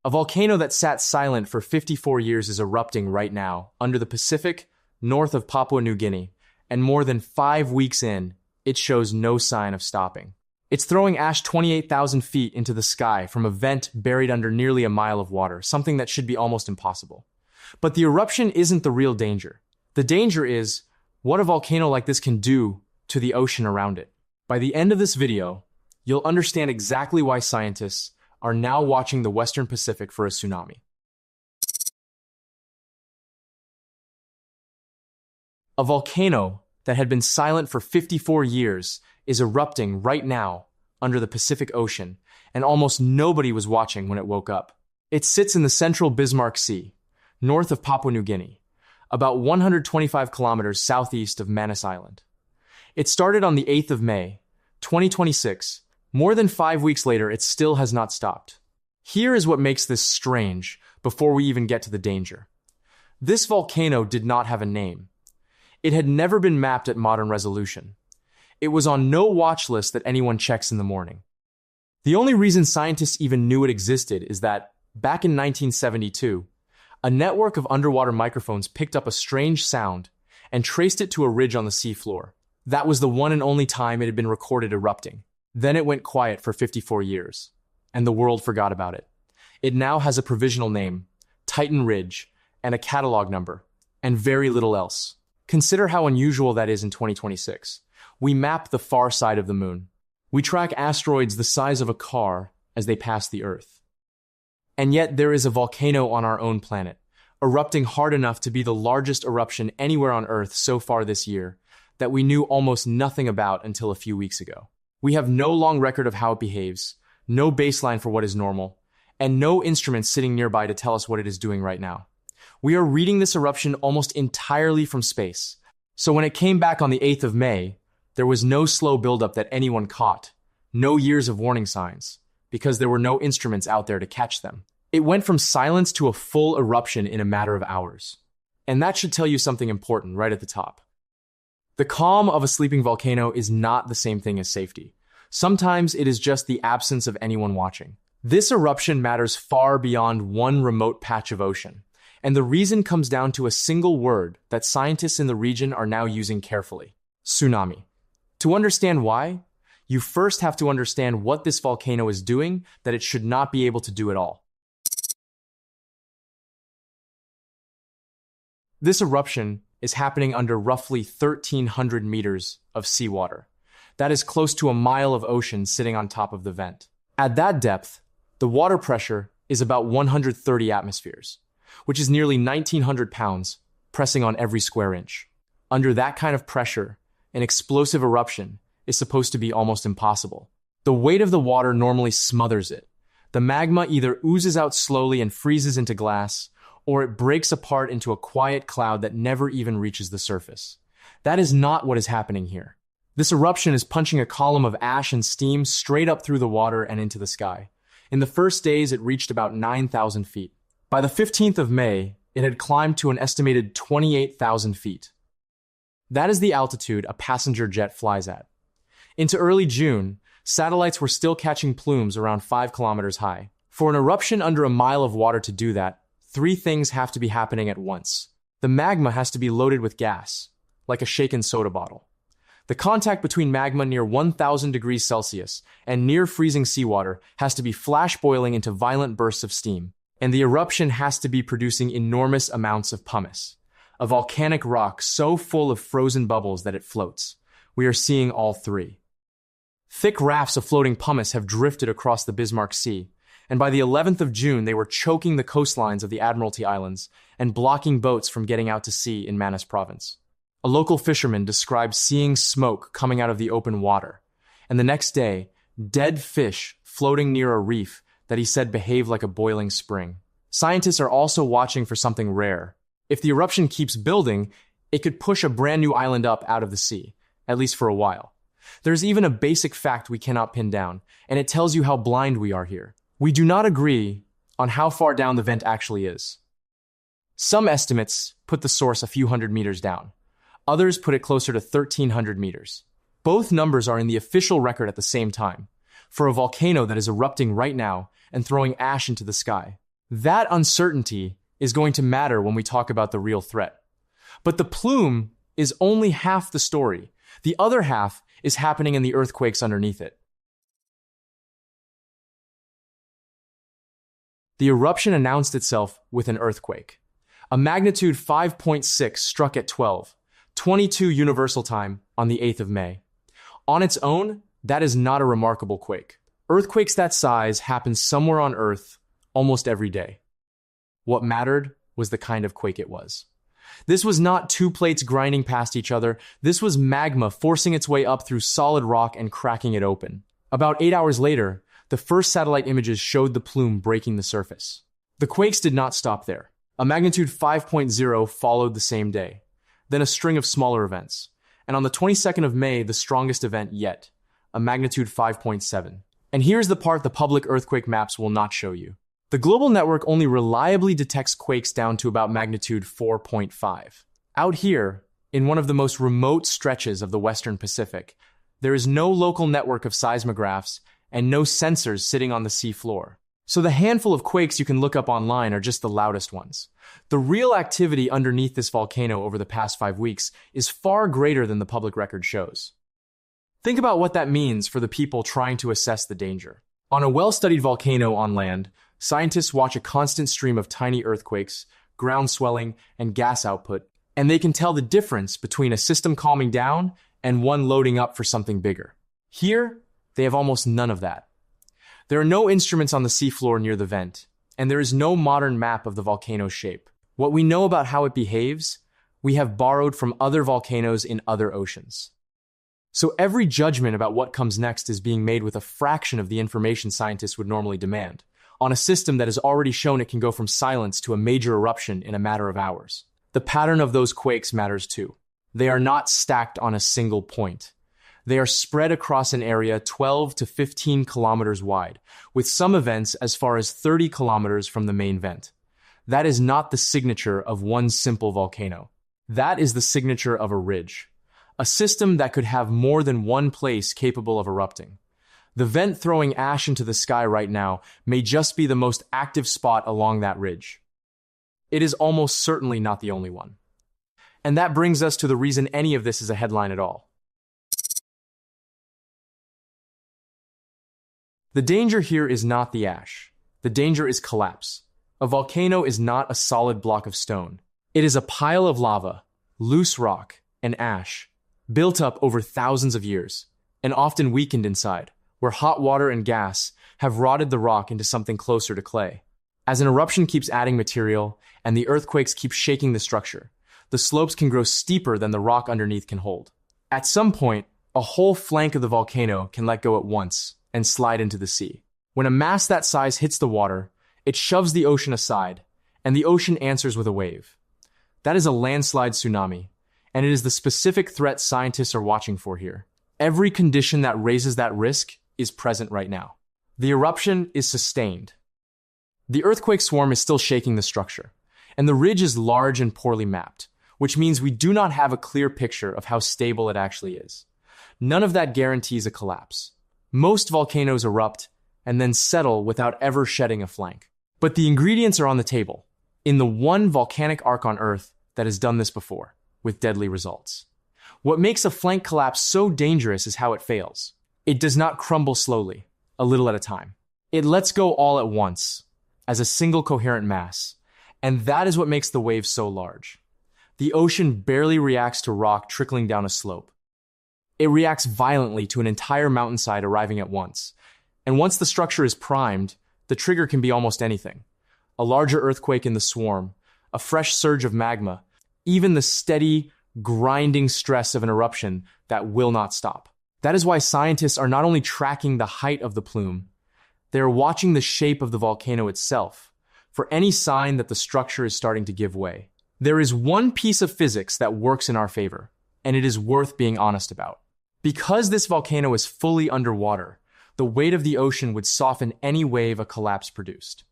A volcano that sat silent for 54 years is erupting right now, under the Pacific, north of Papua New Guinea, and more than 5 weeks in, it shows no sign of stopping. It's throwing ash 28,000 feet into the sky from a vent buried under nearly a mile of water, something that should be almost impossible. But the eruption isn't the real danger. The danger is what a volcano like this can do to the ocean around it. By the end of this video, you'll understand exactly why scientists are now watching the Western Pacific for a tsunami. A volcano that had been silent for 54 years is erupting right now under the Pacific Ocean, and almost nobody was watching when it woke up. It sits in the central Bismarck Sea, north of Papua New Guinea, about 125 kilometers southeast of Manus Island. It started on the 8th of May, 2026. More than 5 weeks later, it still has not stopped. Here is what makes this strange before we even get to the danger. This volcano did not have a name. It had never been mapped at modern resolution. It was on no watch list that anyone checks in the morning. The only reason scientists even knew it existed is that, back in 1972, a network of underwater microphones picked up a strange sound and traced it to a ridge on the seafloor. That was the one and only time it had been recorded erupting. Then it went quiet for 54 years, and the world forgot about it. It now has a provisional name, Titan Ridge, and a catalog number, and very little else. Consider how unusual that is in 2026. We map the far side of the moon. We track asteroids the size of a car as they pass the Earth. And yet there is a volcano on our own planet, erupting hard enough to be the largest eruption anywhere on Earth so far this year, that we knew almost nothing about until a few weeks ago. We have no long record of how it behaves, no baseline for what is normal, and no instruments sitting nearby to tell us what it is doing right now. We are reading this eruption almost entirely from space. So when it came back on the 8th of May, there was no slow buildup that anyone caught, no years of warning signs, because there were no instruments out there to catch them. It went from silence to a full eruption in a matter of hours. And that should tell you something important right at the top. The calm of a sleeping volcano is not the same thing as safety. Sometimes it is just the absence of anyone watching. This eruption matters far beyond one remote patch of ocean, and the reason comes down to a single word that scientists in the region are now using carefully: tsunami. To understand why, you first have to understand what this volcano is doing that it should not be able to do at all. This eruption is happening under roughly 1,300 meters of seawater. That is close to a mile of ocean sitting on top of the vent. At that depth, the water pressure is about 130 atmospheres, which is nearly 1,900 pounds pressing on every square inch. Under that kind of pressure, an explosive eruption is supposed to be almost impossible. The weight of the water normally smothers it. The magma either oozes out slowly and freezes into glass, or it breaks apart into a quiet cloud that never even reaches the surface. That is not what is happening here. This eruption is punching a column of ash and steam straight up through the water and into the sky. In the first days, it reached about 9,000 feet. By the 15th of May, it had climbed to an estimated 28,000 feet. That is the altitude a passenger jet flies at. Into early June, satellites were still catching plumes around 5 kilometers high. For an eruption under a mile of water to do that, 3 things have to be happening at once. The magma has to be loaded with gas, like a shaken soda bottle. The contact between magma near 1,000 degrees Celsius and near freezing seawater has to be flash boiling into violent bursts of steam. And the eruption has to be producing enormous amounts of pumice, a volcanic rock so full of frozen bubbles that it floats. We are seeing all 3. Thick rafts of floating pumice have drifted across the Bismarck Sea, and by the 11th of June, they were choking the coastlines of the Admiralty Islands and blocking boats from getting out to sea in Manus Province. A local fisherman described seeing smoke coming out of the open water, and the next day, dead fish floating near a reef that he said behaved like a boiling spring. Scientists are also watching for something rare. If the eruption keeps building, it could push a brand new island up out of the sea, at least for a while. There's even a basic fact we cannot pin down, and it tells you how blind we are here. We do not agree on how far down the vent actually is. Some estimates put the source a few hundred meters down. Others put it closer to 1,300 meters. Both numbers are in the official record at the same time, for a volcano that is erupting right now and throwing ash into the sky. That uncertainty is going to matter when we talk about the real threat. But the plume is only half the story. The other half is happening in the earthquakes underneath it. The eruption announced itself with an earthquake. A magnitude 5.6 struck at 12:22 Universal Time on the 8th of May. On its own, that is not a remarkable quake. Earthquakes that size happen somewhere on Earth almost every day. What mattered was the kind of quake it was. This was not two plates grinding past each other. This was magma forcing its way up through solid rock and cracking it open. About 8 hours later, the first satellite images showed the plume breaking the surface. The quakes did not stop there. A magnitude 5.0 followed the same day, then a string of smaller events. And on the 22nd of May, the strongest event yet, a magnitude 5.7. And here's the part the public earthquake maps will not show you. The global network only reliably detects quakes down to about magnitude 4.5. Out here, in one of the most remote stretches of the Western Pacific, there is no local network of seismographs and no sensors sitting on the sea floor. So the handful of quakes you can look up online are just the loudest ones. The real activity underneath this volcano over the past 5 weeks is far greater than the public record shows. Think about what that means for the people trying to assess the danger. On a well-studied volcano on land, scientists watch a constant stream of tiny earthquakes, ground swelling, and gas output, and they can tell the difference between a system calming down and one loading up for something bigger. Here, they have almost none of that. There are no instruments on the seafloor near the vent, and there is no modern map of the volcano's shape. What we know about how it behaves, we have borrowed from other volcanoes in other oceans. So every judgment about what comes next is being made with a fraction of the information scientists would normally demand, on a system that has already shown it can go from silence to a major eruption in a matter of hours. The pattern of those quakes matters too. They are not stacked on a single point. They are spread across an area 12 to 15 kilometers wide, with some events as far as 30 kilometers from the main vent. That is not the signature of one simple volcano. That is the signature of a ridge, a system that could have more than one place capable of erupting. The vent throwing ash into the sky right now may just be the most active spot along that ridge. It is almost certainly not the only one. And that brings us to the reason any of this is a headline at all. The danger here is not the ash. The danger is collapse. A volcano is not a solid block of stone. It is a pile of lava, loose rock, and ash, built up over thousands of years, and often weakened inside, where hot water and gas have rotted the rock into something closer to clay. As an eruption keeps adding material, and the earthquakes keep shaking the structure, the slopes can grow steeper than the rock underneath can hold. At some point, a whole flank of the volcano can let go at once and slide into the sea. When a mass that size hits the water, it shoves the ocean aside, and the ocean answers with a wave. That is a landslide tsunami, and it is the specific threat scientists are watching for here. Every condition that raises that risk is present right now. The eruption is sustained. The earthquake swarm is still shaking the structure, and the ridge is large and poorly mapped, which means we do not have a clear picture of how stable it actually is. None of that guarantees a collapse. Most volcanoes erupt and then settle without ever shedding a flank. But the ingredients are on the table, in the one volcanic arc on Earth that has done this before, with deadly results. What makes a flank collapse so dangerous is how it fails. It does not crumble slowly, a little at a time. It lets go all at once, as a single coherent mass, and that is what makes the wave so large. The ocean barely reacts to rock trickling down a slope. It reacts violently to an entire mountainside arriving at once. And once the structure is primed, the trigger can be almost anything. A larger earthquake in the swarm, a fresh surge of magma, even the steady, grinding stress of an eruption that will not stop. That is why scientists are not only tracking the height of the plume, they are watching the shape of the volcano itself for any sign that the structure is starting to give way. There is one piece of physics that works in our favor, and it is worth being honest about. Because this volcano is fully underwater, the weight of the ocean would soften any wave a collapse produced.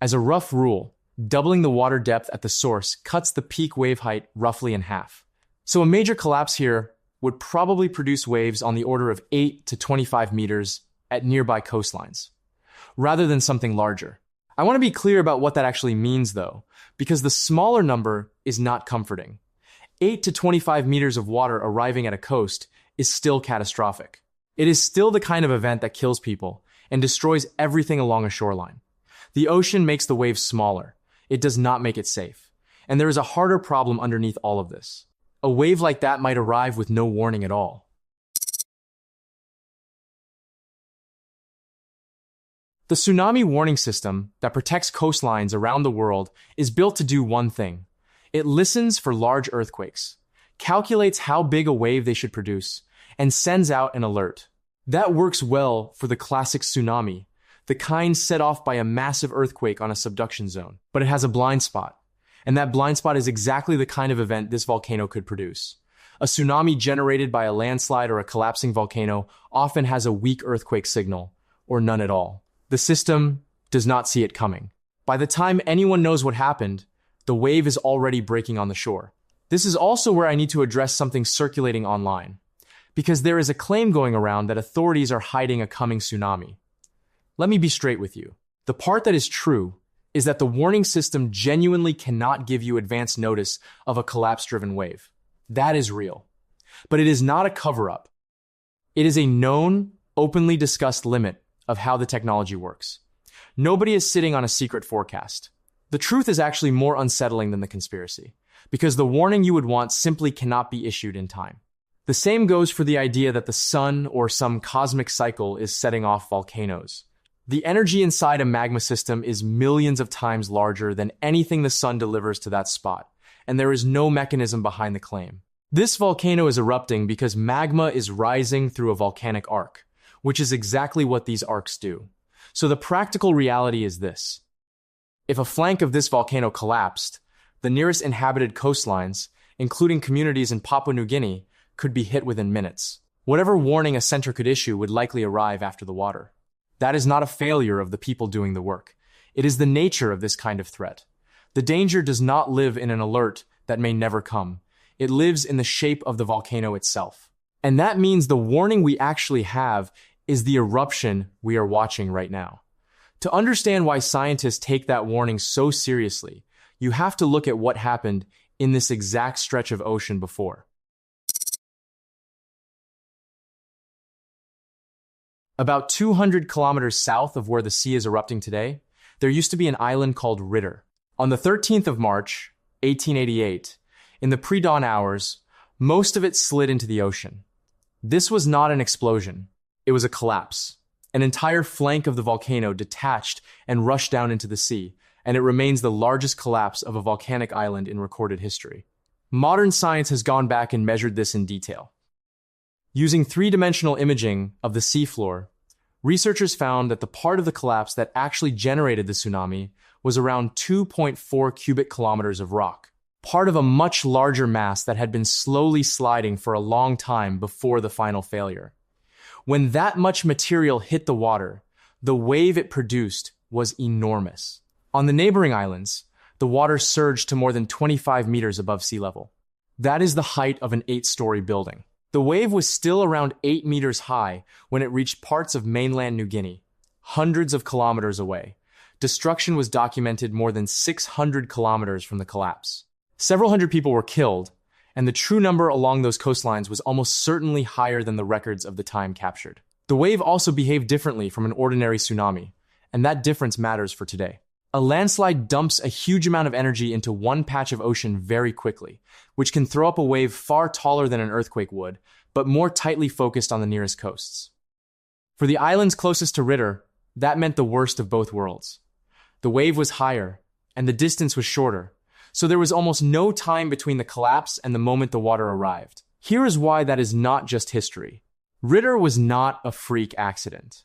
As a rough rule, doubling the water depth at the source cuts the peak wave height roughly in half. So a major collapse here would probably produce waves on the order of 8 to 25 meters at nearby coastlines, rather than something larger. I want to be clear about what that actually means, though, because the smaller number is not comforting. 8 to 25 meters of water arriving at a coast is still catastrophic. It is still the kind of event that kills people and destroys everything along a shoreline. The ocean makes the waves smaller. It does not make it safe. And there is a harder problem underneath all of this. A wave like that might arrive with no warning at all. The tsunami warning system that protects coastlines around the world is built to do one thing. It listens for large earthquakes, calculates how big a wave they should produce, and sends out an alert. That works well for the classic tsunami, the kind set off by a massive earthquake on a subduction zone. But it has a blind spot, and that blind spot is exactly the kind of event this volcano could produce. A tsunami generated by a landslide or a collapsing volcano often has a weak earthquake signal, or none at all. The system does not see it coming. By the time anyone knows what happened, the wave is already breaking on the shore. This is also where I need to address something circulating online, because there is a claim going around that authorities are hiding a coming tsunami. Let me be straight with you. The part that is true is that the warning system genuinely cannot give you advance notice of a collapse-driven wave. That is real. But it is not a cover-up. It is a known, openly discussed limit of how the technology works. Nobody is sitting on a secret forecast. The truth is actually more unsettling than the conspiracy, because the warning you would want simply cannot be issued in time. The same goes for the idea that the sun or some cosmic cycle is setting off volcanoes. The energy inside a magma system is millions of times larger than anything the sun delivers to that spot, and there is no mechanism behind the claim. This volcano is erupting because magma is rising through a volcanic arc, which is exactly what these arcs do. So the practical reality is this. If a flank of this volcano collapsed, the nearest inhabited coastlines, including communities in Papua New Guinea, could be hit within minutes. Whatever warning a center could issue would likely arrive after the water. That is not a failure of the people doing the work. It is the nature of this kind of threat. The danger does not live in an alert that may never come. It lives in the shape of the volcano itself. And that means the warning we actually have is the eruption we are watching right now. To understand why scientists take that warning so seriously, you have to look at what happened in this exact stretch of ocean before. About 200 kilometers south of where the sea is erupting today, there used to be an island called Ritter. On the 13th of March, 1888, in the pre-dawn hours, most of it slid into the ocean. This was not an explosion. It was a collapse. An entire flank of the volcano detached and rushed down into the sea, and it remains the largest collapse of a volcanic island in recorded history. Modern science has gone back and measured this in detail. Using three-dimensional imaging of the seafloor, researchers found that the part of the collapse that actually generated the tsunami was around 2.4 cubic kilometers of rock, part of a much larger mass that had been slowly sliding for a long time before the final failure. When that much material hit the water, the wave it produced was enormous. On the neighboring islands, the water surged to more than 25 meters above sea level. That is the height of an 8-story building. The wave was still around 8 meters high when it reached parts of mainland New Guinea, hundreds of kilometers away. Destruction was documented more than 600 kilometers from the collapse. Several hundred people were killed, and the true number along those coastlines was almost certainly higher than the records of the time captured. The wave also behaved differently from an ordinary tsunami, and that difference matters for today. A landslide dumps a huge amount of energy into one patch of ocean very quickly, which can throw up a wave far taller than an earthquake would, but more tightly focused on the nearest coasts. For the islands closest to Ritter, that meant the worst of both worlds. The wave was higher, and the distance was shorter, so there was almost no time between the collapse and the moment the water arrived. Here is why that is not just history. Ritter was not a freak accident.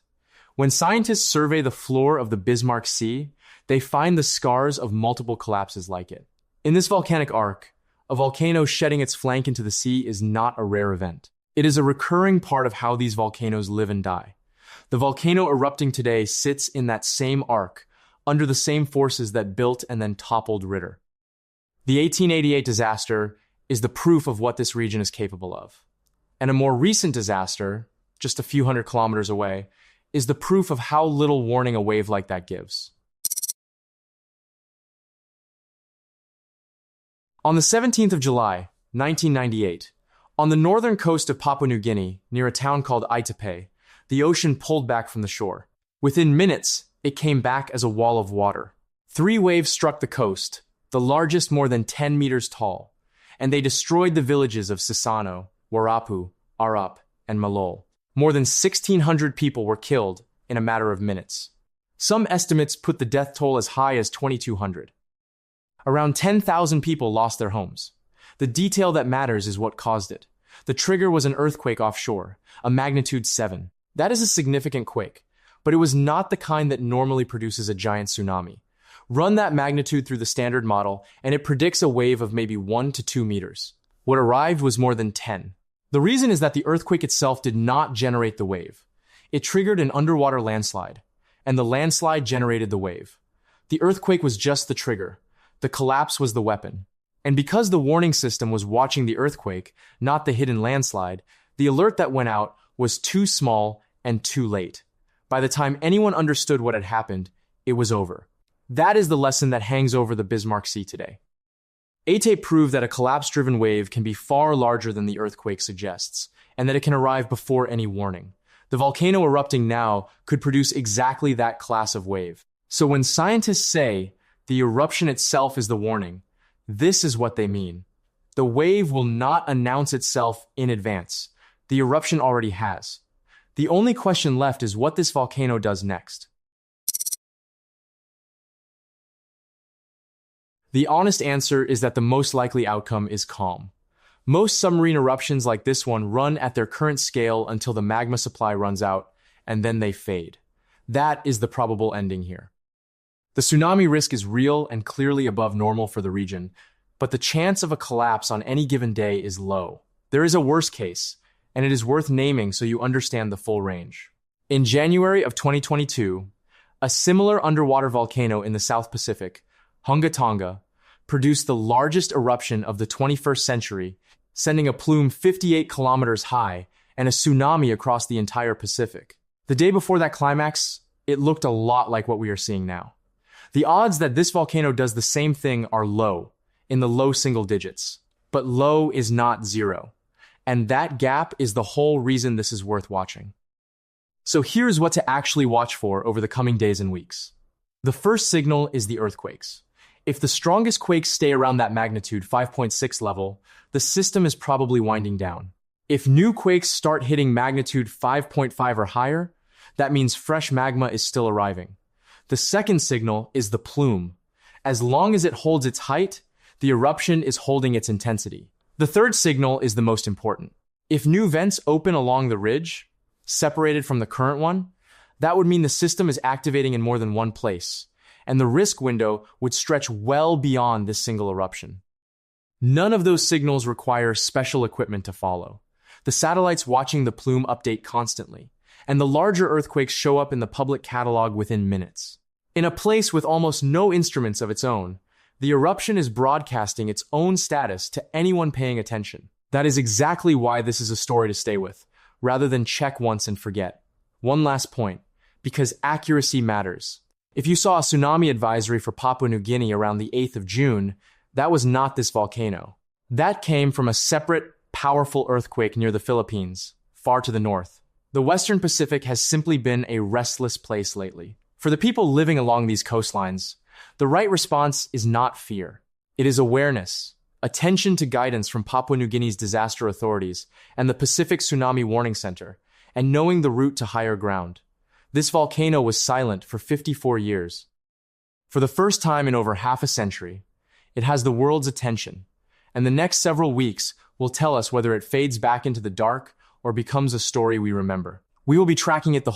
When scientists survey the floor of the Bismarck Sea, they find the scars of multiple collapses like it. In this volcanic arc, a volcano shedding its flank into the sea is not a rare event. It is a recurring part of how these volcanoes live and die. The volcano erupting today sits in that same arc, under the same forces that built and then toppled Ritter. The 1888 disaster is the proof of what this region is capable of. And a more recent disaster, just a few hundred kilometers away, is the proof of how little warning a wave like that gives. On the 17th of July, 1998, on the northern coast of Papua New Guinea, near a town called Aitape, the ocean pulled back from the shore. Within minutes, it came back as a wall of water. 3 waves struck the coast, the largest more than 10 meters tall, and they destroyed the villages of Sisano, Warapu, Arup, and Malol. More than 1,600 people were killed in a matter of minutes. Some estimates put the death toll as high as 2,200. Around 10,000 people lost their homes. The detail that matters is what caused it. The trigger was an earthquake offshore, a magnitude 7. That is a significant quake, but it was not the kind that normally produces a giant tsunami. Run that magnitude through the standard model, and it predicts a wave of maybe 1 to 2 meters. What arrived was more than 10. The reason is that the earthquake itself did not generate the wave. It triggered an underwater landslide, and the landslide generated the wave. The earthquake was just the trigger. The collapse was the weapon. And because the warning system was watching the earthquake, not the hidden landslide, the alert that went out was too small and too late. By the time anyone understood what had happened, it was over. That is the lesson that hangs over the Bismarck Sea today. Aitape proved that a collapse-driven wave can be far larger than the earthquake suggests, and that it can arrive before any warning. The volcano erupting now could produce exactly that class of wave. So when scientists say the eruption itself is the warning, this is what they mean. The wave will not announce itself in advance. The eruption already has. The only question left is what this volcano does next. The honest answer is that the most likely outcome is calm. Most submarine eruptions like this one run at their current scale until the magma supply runs out, and then they fade. That is the probable ending here. The tsunami risk is real and clearly above normal for the region, but the chance of a collapse on any given day is low. There is a worst case, and it is worth naming so you understand the full range. In January of 2022, a similar underwater volcano in the South Pacific, Hunga Tonga, produced the largest eruption of the 21st century, sending a plume 58 kilometers high and a tsunami across the entire Pacific. The day before that climax, it looked a lot like what we are seeing now. The odds that this volcano does the same thing are low, in the low single digits. But low is not zero. And that gap is the whole reason this is worth watching. So here's what to actually watch for over the coming days and weeks. The first signal is the earthquakes. If the strongest quakes stay around that magnitude 5.6 level, the system is probably winding down. If new quakes start hitting magnitude 5.5 or higher, that means fresh magma is still arriving. The second signal is the plume. As long as it holds its height, the eruption is holding its intensity. The third signal is the most important. If new vents open along the ridge, separated from the current one, that would mean the system is activating in more than one place, and the risk window would stretch well beyond this single eruption. None of those signals require special equipment to follow. The satellites watching the plume update constantly, and the larger earthquakes show up in the public catalog within minutes. In a place with almost no instruments of its own, the eruption is broadcasting its own status to anyone paying attention. That is exactly why this is a story to stay with, rather than check once and forget. One last point, because accuracy matters. If you saw a tsunami advisory for Papua New Guinea around the 8th of June, that was not this volcano. That came from a separate, powerful earthquake near the Philippines, far to the north. The Western Pacific has simply been a restless place lately. For the people living along these coastlines, the right response is not fear. It is awareness, attention to guidance from Papua New Guinea's disaster authorities and the Pacific Tsunami Warning Center, and knowing the route to higher ground. This volcano was silent for 54 years. For the first time in over half a century, it has the world's attention, and the next several weeks will tell us whether it fades back into the dark or becomes a story we remember. We will be tracking it the